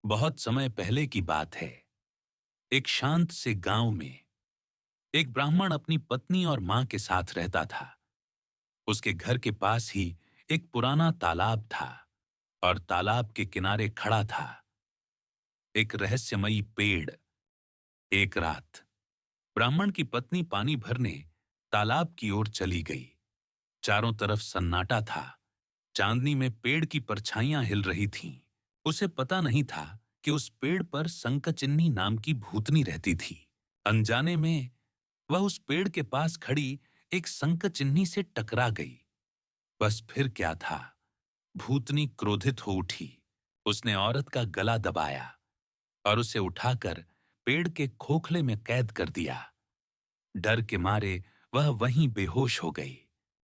बहुत समय पहले की बात है। एक शांत से गांव में एक ब्राह्मण अपनी पत्नी और मां के साथ रहता था। उसके घर के पास ही एक पुराना तालाब था और तालाब के किनारे खड़ा था एक रहस्यमयी पेड़। एक रात ब्राह्मण की पत्नी पानी भरने तालाब की ओर चली गई। चारों तरफ सन्नाटा था। चांदनी में पेड़ की परछाइयां हिल रही थीं। उसे पता नहीं था कि उस पेड़ पर संकचिन्नी नाम की भूतनी रहती थी। अनजाने में वह उस पेड़ के पास खड़ी एक संकचिन्नी से टकरा गई। बस फिर क्या था, भूतनी क्रोधित हो उठी। उसने औरत का गला दबाया और उसे उठाकर पेड़ के खोखले में कैद कर दिया। डर के मारे वह वहीं बेहोश हो गई।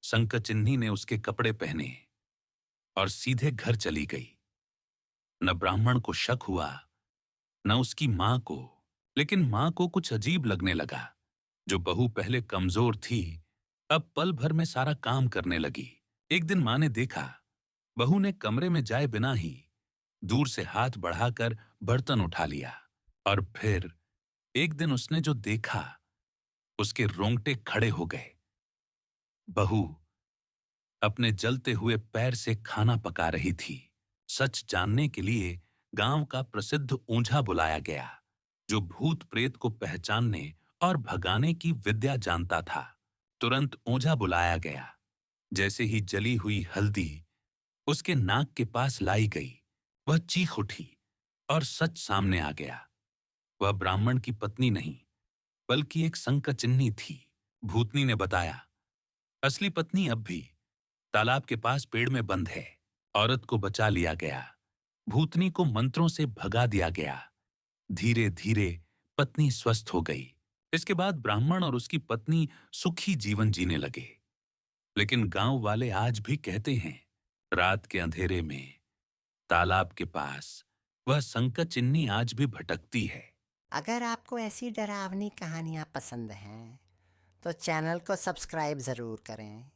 संकचिन्नी ने उसके कपड़े पहने और सीधे घर चली गई। न ब्राह्मण को शक हुआ, न उसकी मां को। लेकिन मां को कुछ अजीब लगने लगा। जो बहू पहले कमजोर थी, अब पल भर में सारा काम करने लगी। एक दिन मां ने देखा, बहू ने कमरे में जाए बिना ही दूर से हाथ बढ़ाकर बर्तन उठा लिया। और फिर एक दिन उसने जो देखा, उसके रोंगटे खड़े हो गए। बहू अपने जलते हुए पैर से खाना पका रही थी। सच जानने के लिए गांव का प्रसिद्ध ओझा बुलाया गया, जो भूत प्रेत को पहचानने और भगाने की विद्या जानता था। तुरंत ओझा बुलाया गया। जैसे ही जली हुई हल्दी उसके नाक के पास लाई गई, वह चीख उठी और सच सामने आ गया। वह ब्राह्मण की पत्नी नहीं, बल्कि एक संकचिन्नी थी। भूतनी ने बताया, असली पत्नी अब भी तालाब के पास पेड़ में बंद है। औरत को बचा लिया गया, भूतनी को मंत्रों से भगा दिया गया। धीरे धीरे पत्नी स्वस्थ हो गई। इसके बाद ब्राह्मण और उसकी पत्नी सुखी जीवन जीने लगे। लेकिन गांव वाले आज भी कहते हैं, रात के अंधेरे में तालाब के पास वह संकचिन्नी आज भी भटकती है। अगर आपको ऐसी डरावनी कहानियाँ पसंद हैं तो चैनल को सब्सक्राइब ज़रूर करें।